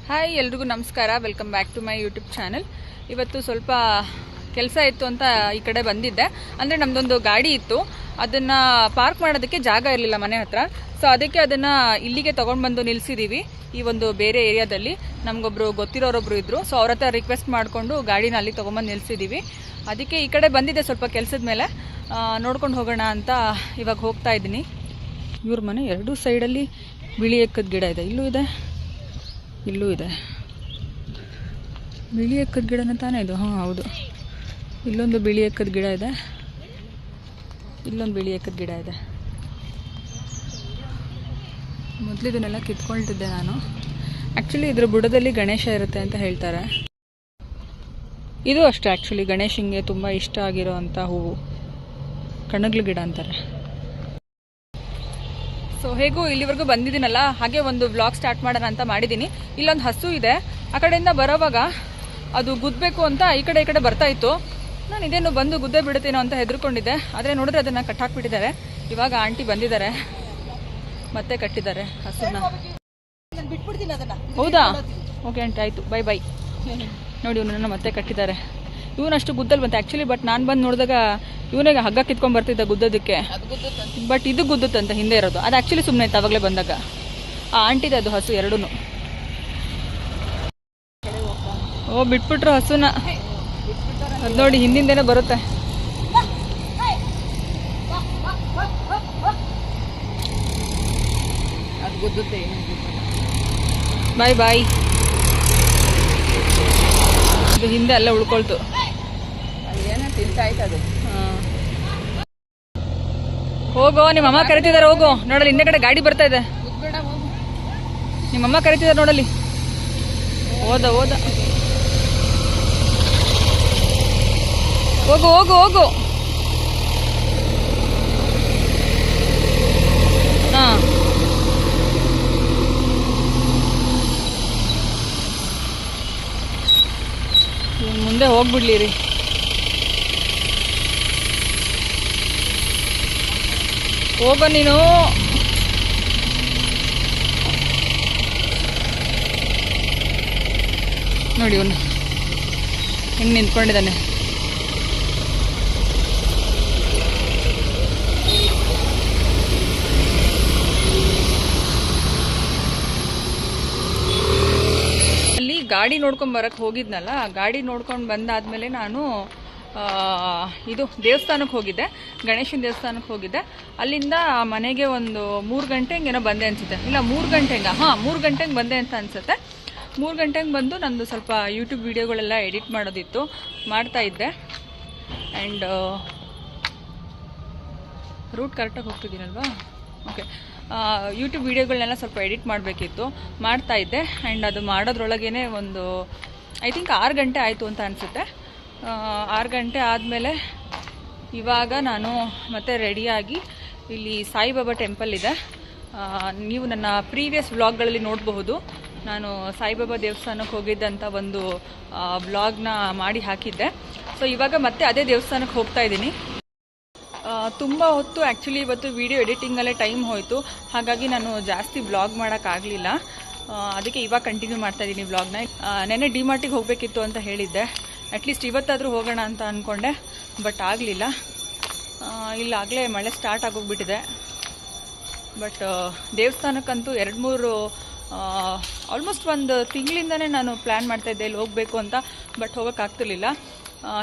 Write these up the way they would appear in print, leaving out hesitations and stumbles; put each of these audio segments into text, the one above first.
Hi ಎಲ್ರಿಗೂ ನಮಸ್ಕಾರ. Welcome back to my YouTube channel. ಇವತ್ತು ಸ್ವಲ್ಪ ಕೆಲಸ ಇತ್ತು ಅಂತ ಈ ಕಡೆ ಬಂದಿದ್ದೆ. ಅಂದರೆ ನಮ್ಮದೊಂದು ಗಾಡಿ ಇತ್ತು, ಅದನ್ನು ಪಾರ್ಕ್ ಮಾಡೋದಕ್ಕೆ ಜಾಗ ಇರಲಿಲ್ಲ ಮನೆ ಹತ್ರ. ಸೊ ಅದಕ್ಕೆ ಅದನ್ನು ಇಲ್ಲಿಗೆ ತೊಗೊಂಡು ಬಂದು ನಿಲ್ಲಿಸಿದ್ದೀವಿ. ಈ ಒಂದು ಬೇರೆ ಏರಿಯಾದಲ್ಲಿ ನಮಗೊಬ್ಬರು ಗೊತ್ತಿರೋರೊಬ್ಬರು ಇದ್ದರು. ಸೊ ಅವ್ರ ಹತ್ರ ರಿಕ್ವೆಸ್ಟ್ ಮಾಡಿಕೊಂಡು ಗಾಡಿನ ಅಲ್ಲಿ ತೊಗೊಂಬಂದು ನಿಲ್ಲಿಸಿದ್ದೀವಿ. ಅದಕ್ಕೆ ಈ ಕಡೆ ಬಂದಿದ್ದೆ ಸ್ವಲ್ಪ ಕೆಲಸದ ಮೇಲೆ, ನೋಡ್ಕೊಂಡು ಹೋಗೋಣ ಅಂತ ಇವಾಗ ಹೋಗ್ತಾ ಇದ್ದೀನಿ. ಇವ್ರ ಮನೆ ಎರಡೂ ಸೈಡಲ್ಲಿ ಬಿಳಿ ಎಕ್ಕದ ಗಿಡ ಇದೆ. ಇಲ್ಲೂ ಇದೆ, ಇಲ್ಲೂ ಇದೆ. ಬಿಳಿ ಎಕ್ಕದ ಗಿಡನ ತಾನೇ ಇದು? ಹಾಂ ಹೌದು. ಇಲ್ಲೊಂದು ಬಿಳಿ ಎಕ್ಕದ ಗಿಡ ಇದೆ, ಇಲ್ಲೊಂದು ಬಿಳಿ ಎಕ್ಕದ ಗಿಡ ಇದೆ. ಮೊದಲಿದನ್ನೆಲ್ಲ ಕಿತ್ಕೊಳ್ತಿದ್ದೆ ನಾನು. ಆ್ಯಕ್ಚುಲಿ ಇದ್ರ ಬುಡದಲ್ಲಿ ಗಣೇಶ ಇರುತ್ತೆ ಅಂತ ಹೇಳ್ತಾರೆ. ಇದು ಅಷ್ಟೇ, ಆ್ಯಕ್ಚುಲಿ ಗಣೇಶನಿಗೆ ತುಂಬ ಇಷ್ಟ ಆಗಿರೋ ಅಂಥ ಹೂವು, ಕಣಗ್ಲು ಗಿಡ ಅಂತಾರೆ. ಸೊ ಹೇಗೂ ಇಲ್ಲಿವರೆಗೂ ಬಂದಿದ್ದೀನಲ್ಲ, ಹಾಗೆ ಒಂದು ವ್ಲಾಗ್ ಸ್ಟಾರ್ಟ್ ಮಾಡೋಣ ಅಂತ ಮಾಡಿದ್ದೀನಿ. ಇಲ್ಲೊಂದು ಹಸು ಇದೆ, ಆ ಕಡೆಯಿಂದ ಬರೋವಾಗ ಅದು ಗುದ್ದಬೇಕು ಅಂತ ಈ ಕಡೆ ಬರ್ತಾ ಇತ್ತು. ನಾನು ಇದೇನು ಬಂದು ಗುದ್ದೆ ಬಿಡುತ್ತೇನೋ ಅಂತ ಹೆದರ್ಕೊಂಡಿದ್ದೆ. ಆದರೆ ನೋಡಿದ್ರೆ ಅದನ್ನು ಕಟ್ಟಾಕ್ಬಿಟ್ಟಿದ್ದಾರೆ. ಇವಾಗ ಆಂಟಿ ಬಂದಿದ್ದಾರೆ, ಮತ್ತೆ ಕಟ್ಟಿದ್ದಾರೆ ಹಸುನ. ಹೌದಾ? ಓಕೆ ಆಂಟಿ, ಆಯಿತು, ಬೈ ಬೈ. ನೋಡಿ ಇವನನ್ನು ಮತ್ತೆ ಕಟ್ಟಿದ್ದಾರೆ. ಇವನಷ್ಟು ಗುದ್ದಲ್ ಬಂತೆ ಆ್ಯಕ್ಚುಲಿ, ಬಟ್ ನಾನು ಬಂದು ನೋಡಿದಾಗ ಇವನಿಗೆ ಹಗ್ಗ ಕಿತ್ಕೊಂಡು ಬರ್ತಿದ್ದ ಗುದ್ದೋದಕ್ಕೆ. ಬಟ್ ಇದು ಗುದ್ದುತ್ತಂತ ಹಿಂದೆ ಇರೋದು, ಅದು ಆ್ಯಕ್ಚುಲಿ ಸುಮ್ಮನೆ ಇತ್ತು ಅವಾಗಲೇ ಬಂದಾಗ. ಆ ಆಂಟಿದೆ ಅದು ಹಸು ಎರಡೂ. ಓ ಬಿಟ್ಬಿಟ್ರು ಹಸುನ. ಅದು ನೋಡಿ ಹಿಂದಿಂದೇನೋ ಬರುತ್ತೆ. ಬಾಯ್ ಬಾಯ್. ಇದು ಹಿಂದೆ ಅಲ್ಲ ಉಳ್ಕೊಳ್ತು. ಹೋಗೋ, ನಿಮ್ಮಮ್ಮ ಕರಿತಿದ್ದಾರೆ, ಹೋಗೋ. ನೋಡಲಿ ಹಿಂದೆ ಕಡೆ ಗಾಡಿ ಬರ್ತಾ ಇದೆ. ನಿಮ್ಮಮ್ಮ ಕರಿತಿದ್ದಾರೆ ನೋಡಲಿ. ಹೋದ ಹೋದ. ಹೋಗು ಹೋಗು ಹೋಗು. ಹಾಂ ಮುಂದೆ ಹೋಗ್ಬಿಡ್ಲಿ ರೀ. ಹೋಗೋ ನೀನು. ನೋಡಿ ಇವನು ಹೆಂಗೆ ನಿಂತ್ಕೊಂಡಿದ್ದಾನೆ. ಅಲ್ಲಿ ಗಾಡಿ ನೋಡ್ಕೊಂಡು ಬರಕ್ಕೆ ಹೋಗಿದ್ನಲ್ಲ, ಗಾಡಿ ನೋಡ್ಕೊಂಡು ಬಂದಾದ್ಮೇಲೆ ನಾನು ಇದು ದೇವಸ್ಥಾನಕ್ಕೆ ಹೋಗಿದ್ದೆ, ಗಣೇಶನ ದೇವಸ್ಥಾನಕ್ಕೆ ಹೋಗಿದ್ದೆ. ಅಲ್ಲಿಂದ ಮನೆಗೆ ಒಂದು 3 ಗಂಟೆಗೆ ಏನೋ ಬಂದೆ ಅನಿಸುತ್ತೆ. ಇಲ್ಲ 3 ಗಂಟೆಗೆ, ಹಾಂ 3 ಗಂಟೆಗೆ ಬಂದೆ ಅಂತ ಅನಿಸುತ್ತೆ. 3 ಗಂಟೆಗೆ ಬಂದು ನಂದು ಸ್ವಲ್ಪ ಯೂಟ್ಯೂಬ್ ವೀಡಿಯೋಗಳೆಲ್ಲ ಎಡಿಟ್ ಮಾಡೋದಿತ್ತು, ಮಾಡ್ತಾಯಿದ್ದೆ. ಆ್ಯಂಡ್ ರೂಟ್ ಕರೆಕ್ಟಾಗಿ ಹೋಗ್ತಿದ್ದೀನಲ್ವಾ? ಓಕೆ. ಯೂಟ್ಯೂಬ್ ವೀಡಿಯೋಗಳನ್ನೆಲ್ಲ ಸ್ವಲ್ಪ ಎಡಿಟ್ ಮಾಡಬೇಕಿತ್ತು, ಮಾಡ್ತಾಯಿದ್ದೆ. ಆ್ಯಂಡ್ ಅದು ಮಾಡೋದ್ರೊಳಗೇ ಒಂದು ಐ ಥಿಂಕ್ 6 ಗಂಟೆ ಆಯಿತು ಅಂತ ಅನಿಸುತ್ತೆ. 6 ಗಂಟೆ ಆದಮೇಲೆ ಇವಾಗ ನಾನು ಮತ್ತೆ ರೆಡಿಯಾಗಿ ಇಲ್ಲಿ ಸಾಯಿಬಾಬಾ ಟೆಂಪಲ್ ಇದೆ. ನೀವು ನನ್ನ ಪ್ರೀವಿಯಸ್ ವ್ಲಾಗ್ಗಳಲ್ಲಿ ನೋಡಬಹುದು, ನಾನು ಸಾಯಿಬಾಬಾ ದೇವಸ್ಥಾನಕ್ಕೆ ಹೋಗಿದ್ದಂಥ ಒಂದು ವ್ಲಾಗ್ನ ಮಾಡಿ ಹಾಕಿದ್ದೆ. ಸೊ ಇವಾಗ ಮತ್ತೆ ಅದೇ ದೇವಸ್ಥಾನಕ್ಕೆ ಹೋಗ್ತಾ ಇದ್ದೀನಿ. ತುಂಬ ಹೊತ್ತು ಆ್ಯಕ್ಚುಲಿ ಇವತ್ತು ವಿಡಿಯೋ ಎಡಿಟಿಂಗಲ್ಲೇ ಟೈಮ್ ಹೋಯಿತು, ಹಾಗಾಗಿ ನಾನು ಜಾಸ್ತಿ ವ್ಲಾಗ್ ಮಾಡೋಕ್ಕಾಗಲಿಲ್ಲ. ಅದಕ್ಕೆ ಇವಾಗ ಕಂಟಿನ್ಯೂ ಮಾಡ್ತಾಯಿದ್ದೀನಿ ವ್ಲಾಗ್ನ. ನೆನ್ನೆ ಡಿಮಾರ್ಟಿಗೆ ಹೋಗಬೇಕಿತ್ತು ಅಂತ ಹೇಳಿದ್ದೆ, ಅಟ್ಲೀಸ್ಟ್ ಇವತ್ತಾದರೂ ಹೋಗೋಣ ಅಂತ ಅಂದ್ಕೊಂಡೆ, ಬಟ್ ಆಗಲಿಲ್ಲ. ಇಲ್ಲಾಗಲೇ ಮಳೆ ಸ್ಟಾರ್ಟ್ ಆಗೋಗ್ಬಿಟ್ಟಿದೆ. ಬಟ್ ದೇವಸ್ಥಾನಕ್ಕಂತೂ 2-3 ಆಲ್ಮೋಸ್ಟ್ ಒಂದು ತಿಂಗಳಿಂದನೇ ನಾನು ಪ್ಲ್ಯಾನ್ ಮಾಡ್ತಾಯಿದ್ದೆ ಇಲ್ಲಿ ಹೋಗಬೇಕು ಅಂತ, ಬಟ್ ಹೋಗೋಕ್ಕಾಗ್ತಿರ್ಲಿಲ್ಲ.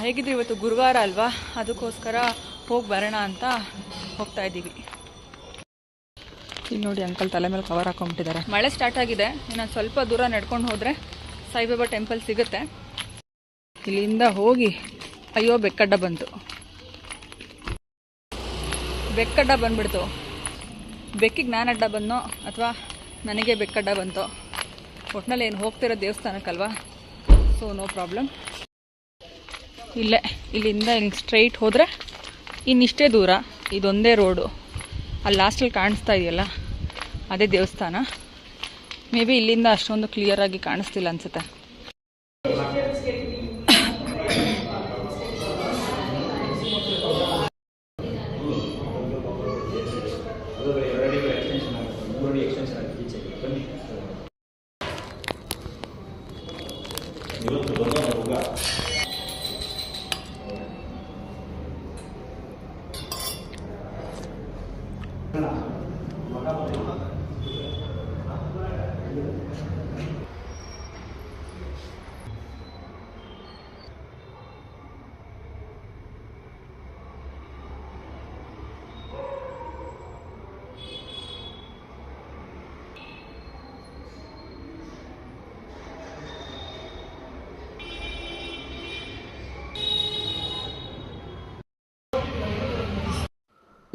ಹೇಗಿದ್ರು ಇವತ್ತು ಗುರುವಾರ ಅಲ್ವಾ, ಅದಕ್ಕೋಸ್ಕರ ಹೋಗಿ ಬರೋಣ ಅಂತ ಹೋಗ್ತಾ ಇದ್ದೀವಿ. ಇಲ್ಲಿ ನೋಡಿ ಅಂಕಲ್ ತಲೆ ಮೇಲೆ ಕವರ್ ಹಾಕೊಂಡ್ಬಿಟ್ಟಿದ್ದಾರೆ. ಮಳೆ ಸ್ಟಾರ್ಟ್ ಆಗಿದೆ, ಇನ್ನು ಸ್ವಲ್ಪ ದೂರ ನಡ್ಕೊಂಡು ಹೋದರೆ ಸಾಯಿಬಾಬಾ ಟೆಂಪಲ್ ಸಿಗುತ್ತೆ. ಇಲ್ಲಿಂದ ಹೋಗಿ ಅಯ್ಯೋ ಬೆಕ್ಕಡ್ಡ ಬಂತು, ಬೆಕ್ಕಡ್ಡ ಬಂದ್ಬಿಡ್ತು. ಬೆಕ್ಕಿಗೆ ನಾನು ಅಡ್ಡ ಬಂದೋ ಅಥವಾ ನನಗೆ ಬೆಕ್ಕಡ್ಡ ಬಂತೋ, ಒಟ್ಟಿನಲ್ಲಿ ಏನು ಹೋಗ್ತಿರೋ ದೇವಸ್ಥಾನಕ್ಕಲ್ವಾ, ಸೊ ನೋ ಪ್ರಾಬ್ಲಮ್. ಇಲ್ಲಿಂದ ಹಿಂಗೆ ಸ್ಟ್ರೈಟ್ ಹೋದರೆ ಇನ್ನಿಷ್ಟೇ ದೂರ, ಇದೊಂದೇ ರೋಡು. ಅಲ್ಲಿ ಲಾಸ್ಟಲ್ಲಿ ಕಾಣಿಸ್ತಾ ಇದೆಯಲ್ಲ ಅದೇ ದೇವಸ್ಥಾನ. ಮೇ ಬಿ ಇಲ್ಲಿಂದ ಅಷ್ಟೊಂದು ಕ್ಲಿಯರಾಗಿ ಕಾಣಿಸ್ತಿಲ್ಲ ಅನಿಸುತ್ತೆ.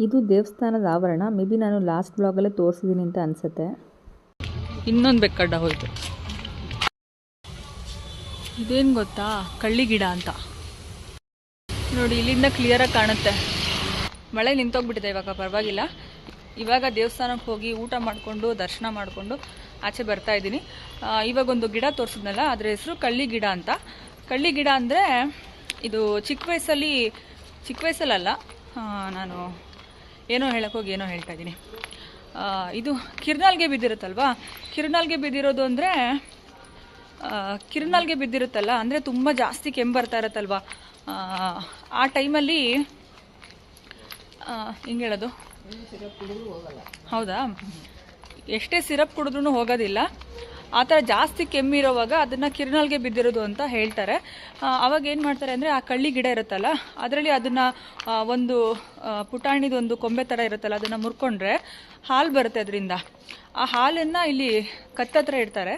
ಇದು ದೇವಸ್ಥಾನದ ಆವರಣ. ಮೇ ಬಿ ನಾನು ಲಾಸ್ಟ್ ಬ್ಲಾಗಲ್ಲೇ ತೋರಿಸಿದ್ದೀನಿ ಅಂತ ಅನಿಸುತ್ತೆ. ಇನ್ನೊಂದು ಬೆಕ್ಕಡ್ಡ ಹೋಯಿತು. ಇದೇನು ಗೊತ್ತಾ, ಕಳ್ಳಿ ಗಿಡ ಅಂತ ನೋಡಿ. ಇಲ್ಲಿಂದ ಕ್ಲಿಯರಾಗಿ ಕಾಣುತ್ತೆ. ಮಳೆ ನಿಂತೋಗ್ಬಿಟ್ಟಿದೆ ಇವಾಗ, ಪರವಾಗಿಲ್ಲ. ಇವಾಗ ದೇವಸ್ಥಾನಕ್ಕೆ ಹೋಗಿ ಊಟ ಮಾಡಿಕೊಂಡು ದರ್ಶನ ಮಾಡಿಕೊಂಡು ಆಚೆ ಬರ್ತಾ ಇದ್ದೀನಿ. ಇವಾಗ ಒಂದು ಗಿಡ ತೋರಿಸಿದ್ನಲ್ಲ, ಅದರ ಹೆಸರು ಕಳ್ಳಿ ಗಿಡ ಅಂತ. ಕಳ್ಳಿ ಗಿಡ ಅಂದರೆ ಇದು ಚಿಕ್ಕ ವಯಸ್ಸಲ್ಲ, ನಾನು ಏನೋ ಹೇಳೋಕ್ಕೋಗಿ ಏನೋ ಹೇಳ್ತಾ ಇದ್ದೀನಿ. ಇದು ಕಿರ್ನಾಲ್ಗೆ ಬಿದ್ದಿರುತ್ತಲ್ವಾ, ಕಿರ್ನಾಲ್ಗೆ ಬಿದ್ದಿರೋದು ಅಂದರೆ ಕಿರ್ನಾಲ್ಗೆ ಬಿದ್ದಿರುತ್ತಲ್ಲ ಅಂದರೆ ತುಂಬ ಜಾಸ್ತಿ ಕೆಮ್ಮು ಬರ್ತಾ ಇರುತ್ತಲ್ವ, ಆ ಟೈಮಲ್ಲಿ ಹಿಂಗೆ ಹೇಳೋದು, ಹೌದಾ, ಎಷ್ಟೇ ಸಿರಪ್ ಕುಡಿದ್ರೂ ಹೋಗೋದಿಲ್ಲ. ಆ ಥರ ಜಾಸ್ತಿ ಕೆಮ್ಮಿರೋವಾಗ ಅದನ್ನು ಕಿರ್ನಾಲ್ಗೆ ಬಿದ್ದಿರೋದು ಅಂತ ಹೇಳ್ತಾರೆ. ಅವಾಗ ಏನು ಮಾಡ್ತಾರೆ ಅಂದರೆ, ಆ ಕಳ್ಳಿ ಗಿಡ ಇರುತ್ತಲ್ಲ ಅದರಲ್ಲಿ ಅದನ್ನು ಒಂದು ಪುಟಾಣಿದೊಂದು ಕೊಂಬೆ ಥರ ಇರುತ್ತಲ್ಲ, ಅದನ್ನು ಮುರ್ಕೊಂಡ್ರೆ ಹಾಲು ಬರುತ್ತೆ ಅದರಿಂದ. ಆ ಹಾಲನ್ನು ಇಲ್ಲಿ ಕತ್ತತ್ರ ಇಡ್ತಾರೆ.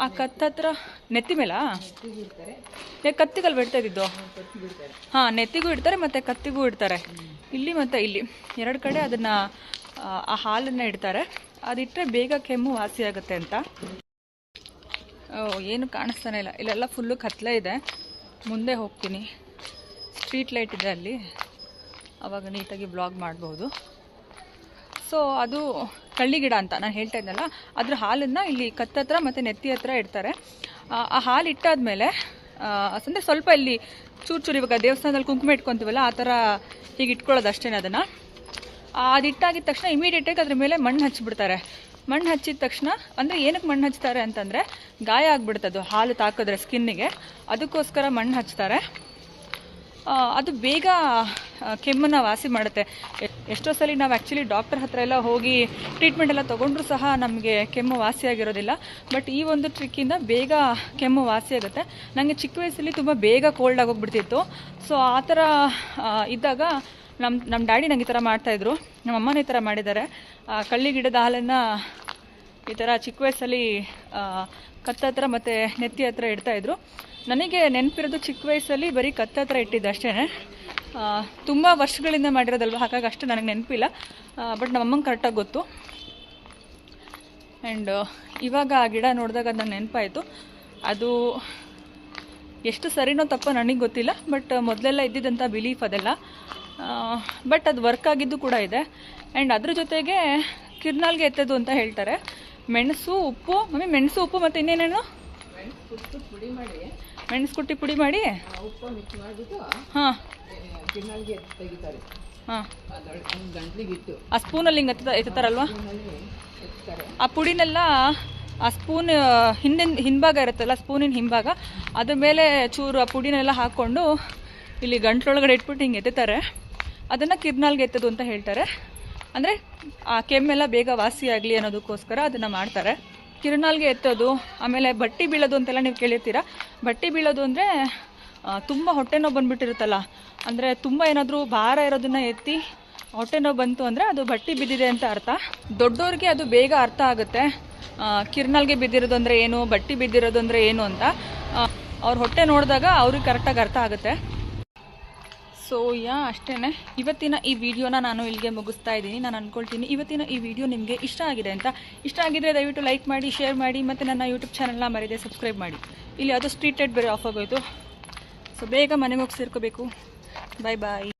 ಆ ಕತ್ತತ್ರ ನೆತ್ತಿ ಮೇಲ ಕತ್ತಿಗಲ್ಲಿ ಬಿಡ್ತಾ ಇದ್ದಿದ್ದು, ಹಾಂ, ನೆತ್ತಿಗೂ ಇಡ್ತಾರೆ ಮತ್ತು ಕತ್ತಿಗೂ ಇಡ್ತಾರೆ. ಇಲ್ಲಿ ಮತ್ತು ಇಲ್ಲಿ ಎರಡು ಕಡೆ ಅದನ್ನು ಆ ಹಾಲನ್ನು ಇಡ್ತಾರೆ. ಅದಿಟ್ಟರೆ ಬೇಗ ಕೆಮ್ಮು ವಾಸಿಯಾಗುತ್ತೆ ಅಂತ. ಏನು ಕಾಣಿಸ್ತಾನೆ ಇಲ್ಲ, ಇಲ್ಲೆಲ್ಲ ಫುಲ್ಲು ಕತ್ಲೆ ಇದೆ. ಮುಂದೆ ಹೋಗ್ತೀನಿ, ಸ್ಟ್ರೀಟ್ ಲೈಟ್ ಇದೆ ಅಲ್ಲಿ, ಆವಾಗ ನೀಟಾಗಿ ಬ್ಲಾಗ್ ಮಾಡ್ಬೋದು. ಸೊ ಅದು ಕಳ್ಳಿ ಗಿಡ ಅಂತ ನಾನು ಹೇಳ್ತಾ ಇದ್ದಲ್ಲ, ಅದ್ರ ಹಾಲನ್ನು ಇಲ್ಲಿ ಕತ್ತತ್ರ ಮತ್ತು ನೆತ್ತಿ ಹತ್ರ ಇಡ್ತಾರೆ. ಆ ಹಾಲು ಇಟ್ಟಾದ್ಮೇಲೆ ಅಂದರೆ ಸ್ವಲ್ಪ ಇಲ್ಲಿ ಚೂರು ಇವಾಗ ದೇವಸ್ಥಾನದಲ್ಲಿ ಕುಂಕುಮ ಇಟ್ಕೊತೀವಲ್ಲ ಆ ಥರ ಹೀಗೆ ಇಟ್ಕೊಳ್ಳೋದು ಅಷ್ಟೇ. ಅದನ್ನು ಅದಿಟ್ಟಾಗಿದ ತಕ್ಷಣ ಇಮಿಡಿಯೇಟಾಗಿ ಅದ್ರ ಮೇಲೆ ಮಣ್ಣು ಹಚ್ಚಿಬಿಡ್ತಾರೆ. ಮಣ್ಣು ಹಚ್ಚಿದ ತಕ್ಷಣ ಅಂದರೆ ಏನಕ್ಕೆ ಮಣ್ಣು ಹಚ್ತಾರೆ ಅಂತಂದರೆ, ಗಾಯ ಆಗಿಬಿಡ್ತದು ಹಾಲು ತಾಕಿದ್ರೆ ಸ್ಕಿನ್ನಿಗೆ, ಅದಕ್ಕೋಸ್ಕರ ಮಣ್ಣು ಹಚ್ತಾರೆ. ಅದು ಬೇಗ ಕೆಮ್ಮನ್ನು ವಾಸಿ ಮಾಡುತ್ತೆ. ಎಷ್ಟೋ ಸಲ ನಾವು ಆ್ಯಕ್ಚುಲಿ ಡಾಕ್ಟರ್ ಹತ್ರ ಎಲ್ಲ ಹೋಗಿ ಟ್ರೀಟ್ಮೆಂಟ್ ಎಲ್ಲ ತೊಗೊಂಡ್ರೂ ಸಹ ನಮಗೆ ಕೆಮ್ಮು ವಾಸಿಯಾಗಿರೋದಿಲ್ಲ. ಬಟ್ ಈ ಒಂದು ಟ್ರಿಕ್ಕಿಂದ ಬೇಗ ಕೆಮ್ಮು ವಾಸಿಯಾಗುತ್ತೆ. ನನಗೆ ಚಿಕ್ಕ ವಯಸ್ಸಲ್ಲಿ ತುಂಬ ಬೇಗ ಕೋಲ್ಡ್ ಆಗೋಗ್ಬಿಡ್ತಿತ್ತು. ಸೊ ಆ ಥರ ಇದ್ದಾಗ ನಮ್ಮ ಡ್ಯಾಡಿ ನಂಗೆ ಈ ಥರ ಮಾಡ್ತಾಯಿದ್ರು, ನಮ್ಮ ಅಮ್ಮನ ಈ ಥರ ಮಾಡಿದ್ದಾರೆ. ಕಳ್ಳಿ ಗಿಡದ ಹಾಲನ್ನು ಈ ಥರ ಚಿಕ್ಕ ವಯಸ್ಸಲ್ಲಿ ಕತ್ತತ್ರ ಮತ್ತು ನೆತ್ತಿ ಹತ್ರ ಇಡ್ತಾಯಿದ್ರು. ನನಗೆ ನೆನಪಿರೋದು ಚಿಕ್ಕ ವಯಸ್ಸಲ್ಲಿ ಬರೀ ಕತ್ತತ್ರ ಇಟ್ಟಿದ್ದು ಅಷ್ಟೇ. ತುಂಬ ವರ್ಷಗಳಿಂದ ಮಾಡಿರೋದಲ್ವ, ಹಾಗಾಗಿ ಅಷ್ಟು ನನಗೆ ನೆನಪಿಲ್ಲ. ಬಟ್ ನಮ್ಮಮ್ಮಂಗೆ ಕರೆಕ್ಟಾಗಿ ಗೊತ್ತು. ಆ್ಯಂಡ್ ಇವಾಗ ಆ ಗಿಡ ನೋಡಿದಾಗ ಅದು ನಂಗೆ ನೆನಪಾಯಿತು. ಅದು ಎಷ್ಟು ಸರಿನೋ ತಪ್ಪೋ ನನಗೆ ಗೊತ್ತಿಲ್ಲ, ಬಟ್ ಮೊದಲೆಲ್ಲ ಇದ್ದಿದ್ದಂಥ ಬಿಲೀಫ್ ಅದೆಲ್ಲ. ಬಟ್ ಅದು ವರ್ಕ್ ಆಗಿದ್ದು ಕೂಡ ಇದೆ. ಆ್ಯಂಡ್ ಅದ್ರ ಜೊತೆಗೆ ಕಿರ್ನಾಲ್ಗೆ ಎತ್ತದು ಅಂತ ಹೇಳ್ತಾರೆ. ಮೆಣಸು, ಉಪ್ಪು, ಮಮ್ಮಿ ಮೆಣಸು, ಉಪ್ಪು ಮತ್ತು ಇನ್ನೇನೇನು, ಮೆಣಸು ಕುಟ್ಟಿ ಪುಡಿ ಮಾಡಿ ಉಪ್ಪು ಮಿಕ್ಸ್ ಮಾಡಿಬಿಟ್ಟು ಹಾಂ ತೆಗಿತಾರೆ. ಹಾಂ, ಆ ಸ್ಪೂನಲ್ಲಿ ಹಿಂಗೆ ಎತ್ತಾರಲ್ವ, ಆ ಪುಡಿನೆಲ್ಲ ಆ ಸ್ಪೂನ್ ಹಿಂಭಾಗ ಇರುತ್ತಲ್ಲ, ಸ್ಪೂನಿನ ಹಿಂಭಾಗ ಅದ್ರ ಮೇಲೆ ಚೂರು ಆ ಪುಡಿನೆಲ್ಲ ಹಾಕ್ಕೊಂಡು ಇಲ್ಲಿ ಗಂಟ್ಲೊಳಗಡೆ ಇಟ್ಬಿಟ್ಟು ಹಿಂಗೆ ಎತ್ತಾರೆ. ಅದನ್ನು ಕಿರ್ನಾಲ್ಗೆ ಎತ್ತದು ಅಂತ ಹೇಳ್ತಾರೆ. ಅಂದರೆ ಆ ಕೆಮ್ಮೆಲ್ಲ ಬೇಗ ವಾಸಿಯಾಗಲಿ ಅನ್ನೋದಕ್ಕೋಸ್ಕರ ಅದನ್ನು ಮಾಡ್ತಾರೆ. ಕಿರ್ನಾಲ್ಗೆ ಎತ್ತೋದು, ಆಮೇಲೆ ಬಟ್ಟಿ ಬೀಳೋದು ಅಂತೆಲ್ಲ ನೀವು ಕೇಳಿರ್ತೀರ. ಬಟ್ಟಿ ಬೀಳೋದು ಅಂದರೆ ತುಂಬ ಹೊಟ್ಟೆ ನೋವು ಬಂದುಬಿಟ್ಟಿರುತ್ತಲ್ಲ, ಅಂದರೆ ತುಂಬ ಏನಾದರೂ ಭಾರ ಇರೋದನ್ನು ಎತ್ತಿ ಹೊಟ್ಟೆ ನೋವು ಬಂತು ಅಂದರೆ ಅದು ಬಟ್ಟಿ ಬಿದ್ದಿದೆ ಅಂತ ಅರ್ಥ. ದೊಡ್ಡವ್ರಿಗೆ ಅದು ಬೇಗ ಅರ್ಥ ಆಗುತ್ತೆ, ಕಿರ್ನಾಲ್ಗೆ ಬಿದ್ದಿರೋದು ಅಂದರೆ ಏನು, ಬಟ್ಟಿ ಬಿದ್ದಿರೋದು ಅಂದರೆ ಏನು ಅಂತ. ಅವ್ರ ಹೊಟ್ಟೆ ನೋಡಿದಾಗ ಅವ್ರಿಗೆ ಕರೆಕ್ಟಾಗಿ ಅರ್ಥ ಆಗುತ್ತೆ. ಸೊ ಅಷ್ಟೇ, ಇವತ್ತಿನ ಈ ವಿಡಿಯೋನ ನಾನು ಇಲ್ಲಿಗೆ ಮುಗಿಸ್ತಾ ಇದ್ದೀನಿ. ನಾನು ಅಂದ್ಕೊಳ್ತೀನಿ ಇವತ್ತಿನ ಈ ವಿಡಿಯೋ ನಿಮಗೆ ಇಷ್ಟ ಆಗಿದೆ ಅಂತ. ಇಷ್ಟ ಆಗಿದ್ರೆ ದಯವಿಟ್ಟು ಲೈಕ್ ಮಾಡಿ, ಶೇರ್ ಮಾಡಿ, ಮತ್ತು ನನ್ನ ಯೂಟ್ಯೂಬ್ ಚಾನಲ್ನ ಮರೆಯದೆ ಸಬ್ಸ್ಕ್ರೈಬ್ ಮಾಡಿ. ಇಲ್ಲಿ ಯಾವುದೋ ಸ್ಟ್ರೀಟ್ ಲೈಟ್ ಬೇರೆ ಆಫ್ ಆಗೋಯಿತು. ಸೊ ಬೇಗ ಮನೆಗೆ ಹೋಗಿ ಸೇರ್ಕೋಬೇಕು. ಬಾಯ್ ಬಾಯ್.